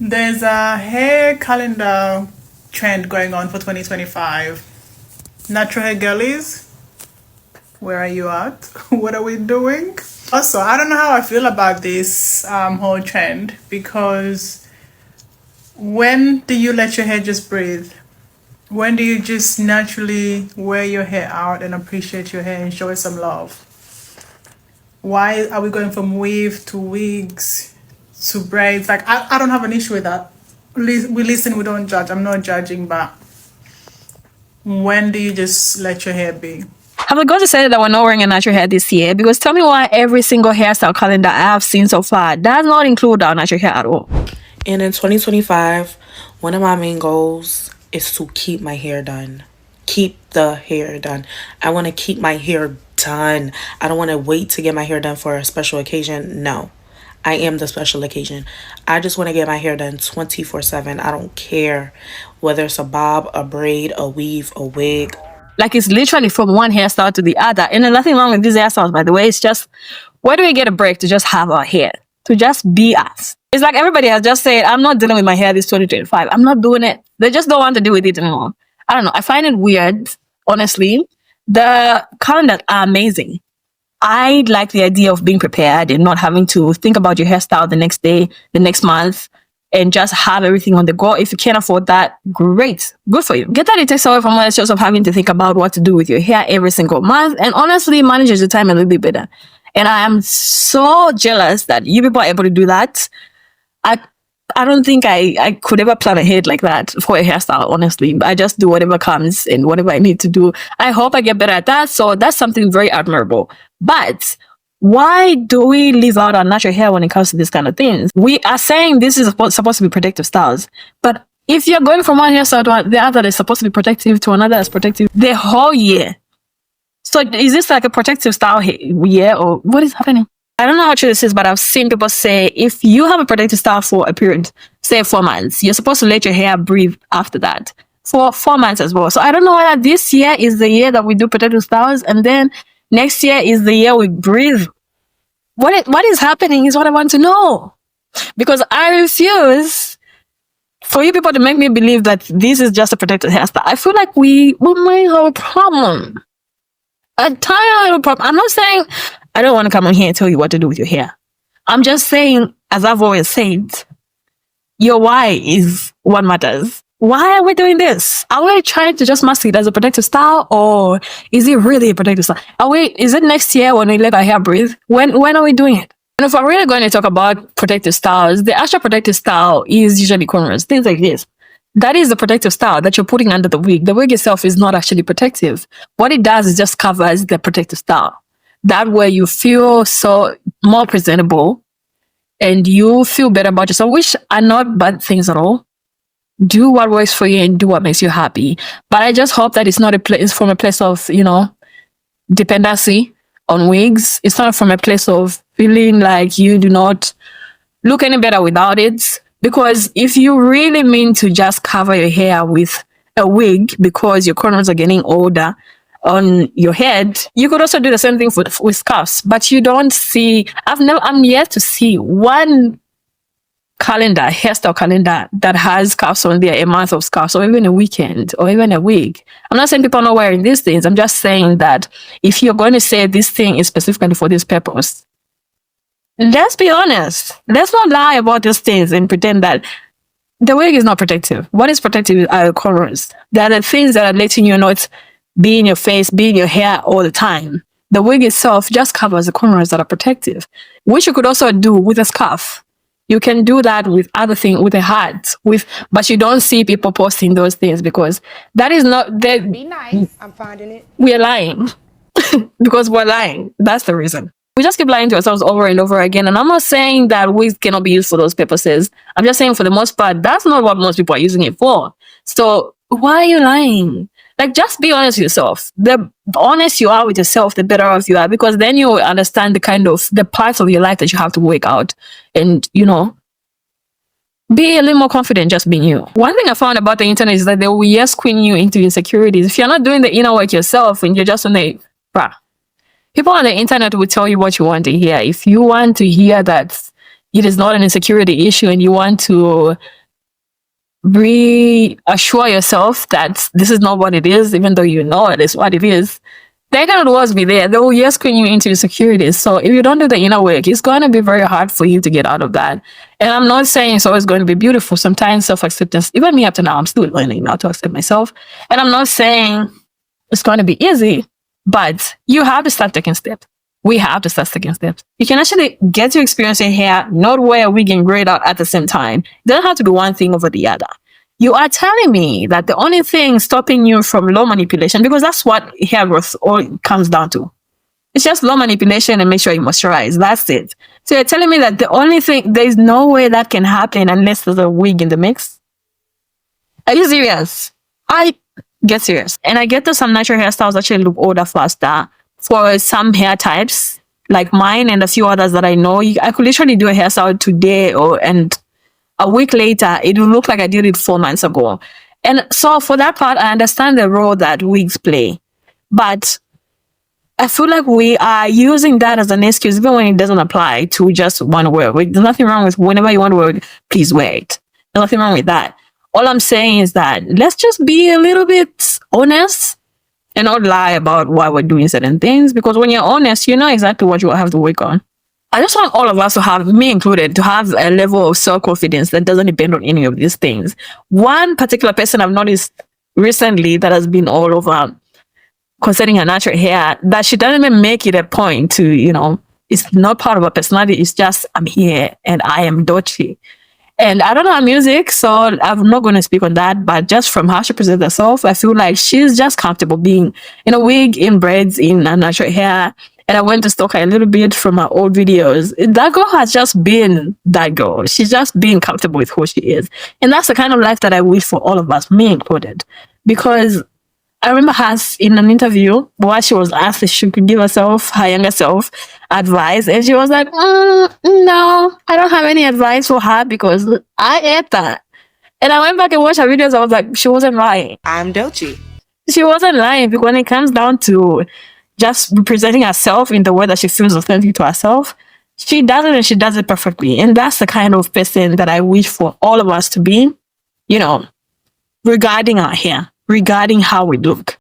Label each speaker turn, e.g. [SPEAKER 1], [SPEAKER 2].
[SPEAKER 1] There's a hair calendar trend going on for 2025. Natural hair girlies, where are you at? What are we doing? Also, I don't know how I feel about this whole trend, because when do you let your hair just breathe? When do you just naturally wear your hair out and appreciate your hair and show it some love? Why are we going from weave to wigs to braids? Like, I don't have an issue with that. We listen, we don't judge. I'm not judging, but when do you just let your hair be?
[SPEAKER 2] I'm going to say that we're not wearing a natural hair this year, because tell me why every single hairstyle calendar I have seen so far does not include our natural hair at all.
[SPEAKER 3] And in 2025, one of my main goals is to keep my hair done. Keep the hair done. I want to keep my hair done. I don't want to wait to get my hair done for a special occasion. No, I am the special occasion. I just want to get my hair done 24/7. I don't care whether it's a bob, a braid, a weave, a wig.
[SPEAKER 2] Like, it's literally from one hairstyle to the other. And there's nothing wrong with these hairstyles, by the way. It's just, where do we get a break to just have our hair? To just be us. It's like everybody has just said, I'm not dealing with my hair this 2025. I'm not doing it. They just don't want to deal with it anymore. I don't know. I find it weird, honestly. The calendars are amazing. I like the idea of being prepared and not having to think about your hairstyle the next day, the next month, and just have everything on the go. If you can't afford that, great. Good for you. Get that it takes away from all the stress of having to think about what to do with your hair every single month, and honestly manages your time a little bit better. And I am so jealous that you people are able to do that. I don't think I could ever plan ahead like that for a hairstyle, honestly. I just do whatever comes and whatever I need to do. I hope I get better at that. So that's something very admirable. But why do we leave out our natural hair when it comes to these kind of things? We are saying this is supposed to be protective styles. But if you're going from one hairstyle to the other that's supposed to be protective to another that's protective the whole year. So is this like a protective style year, or what is happening? I don't know how true this is, but I've seen people say if you have a protective style for a period, say 4 months, you're supposed to let your hair breathe after that for 4 months as well. So I don't know whether this year is the year that we do protective styles and then next year is the year we breathe. What is happening is what I want to know. Because I refuse for you people to make me believe that this is just a protected hairstyle. I feel like we might have a problem. A tiny little problem. I'm not saying I don't want to come on here and tell you what to do with your hair. I'm just saying, as I've always said, your why is what matters. Why are we doing this? Are we trying to just mask it as a protective style, or is it really a protective style? Is it next year when we let our hair breathe? When are we doing it? And if I'm really going to talk about protective styles, the actual protective style is usually cornrows, things like this. That is the protective style that you're putting under the wig. The wig itself is not actually protective. What it does is just covers the protective style. That way you feel so more presentable and you feel better about yourself, which are not bad things at all. Do what works for you and do what makes you happy. But I just hope that it's not from a place of, dependency on wigs. It's not from a place of feeling like you do not look any better without it. Because if you really mean to just cover your hair with a wig because your cornrows are getting older on your head, you could also do the same thing with scarves. But you don't see, I'm yet to see one hairstyle calendar that has scarves on there, a month of scarves, or even a weekend, or even a wig. I'm not saying people are not wearing these things. I'm just saying that if you're going to say this thing is specifically for this purpose, let's be honest. Let's not lie about these things and pretend that the wig is not protective. What is protective are cornrows. They are the things that are letting you not be in your face, be in your hair all the time. The wig itself just covers the cornrows that are protective, which you could also do with a scarf. You can do that with other things, with a hat, but you don't see people posting those things because that is not.
[SPEAKER 4] Be nice. I'm finding it.
[SPEAKER 2] We are lying because we're lying. That's the reason. We just keep lying to ourselves over and over again. And I'm not saying that wigs cannot be used for those purposes. I'm just saying for the most part, that's not what most people are using it for. So why are you lying? Like, just be honest with yourself. The honest you are with yourself, the better off you are, because then you understand the parts of your life that you have to work out and, be a little more confident just being you. One thing I found about the internet is that they will yes queen you into insecurities. If you're not doing the inner work yourself and you're just on the, people on the internet will tell you what you want to hear. If you want to hear that it is not an insecurity issue and you want to reassure yourself that this is not what it is, even though you know it is what it is, they cannot always be there. They will just screen you into insecurities. So if you don't do the inner work, it's going to be very hard for you to get out of that. And I'm not saying it's always going to be beautiful. Sometimes self-acceptance, even me up to now, I'm still learning how to accept myself. And I'm not saying it's going to be easy, but you have to start taking steps. We have to start taking steps. You can actually get to experience your hair, not wear a wig and gray it out at the same time. It doesn't have to be one thing over the other. You are telling me that the only thing stopping you from low manipulation, because that's what hair growth all comes down to. It's just low manipulation and make sure you moisturize. That's it. So you're telling me that the only thing, there's no way that can happen unless there's a wig in the mix? Are you serious? I get serious. And I get that some natural hairstyles actually look older faster for some hair types, like mine and a few others that I know. I could literally do a hairstyle today and a week later, it will look like I did it 4 months ago. And so for that part, I understand the role that wigs play. But I feel like we are using that as an excuse, even when it doesn't apply to just one wear. There's nothing wrong with whenever you want to wear it, please wear it. There's nothing wrong with that. All I'm saying is that let's just be a little bit honest and not lie about why we're doing certain things. Because when you're honest, you know exactly what you have to work on. I just want all of us to have, me included, to have a level of self-confidence that doesn't depend on any of these things. One particular person I've noticed recently that has been all over concerning her natural hair, that she doesn't even make it a point to, it's not part of her personality. It's just, I'm here and I am Dochi. And I don't know her music, so I'm not going to speak on that. But just from how she presents herself, I feel like she's just comfortable being in a wig, in braids, in a natural hair. And I went to stalk her a little bit from her old videos. That girl has just been that girl. She's just being comfortable with who she is. And that's the kind of life that I wish for all of us, me included. Because I remember her in an interview where she was asked if she could give herself, her younger self, advice. And she was like, no, I don't have any advice for her because I ate that. And I went back and watched her videos. I was like, she wasn't lying.
[SPEAKER 3] I'm Dochi.
[SPEAKER 2] She wasn't lying, because when it comes down to just representing herself in the way that she feels authentic to herself, she does it and she does it perfectly. And that's the kind of person that I wish for all of us to be, regarding our hair, regarding how we look.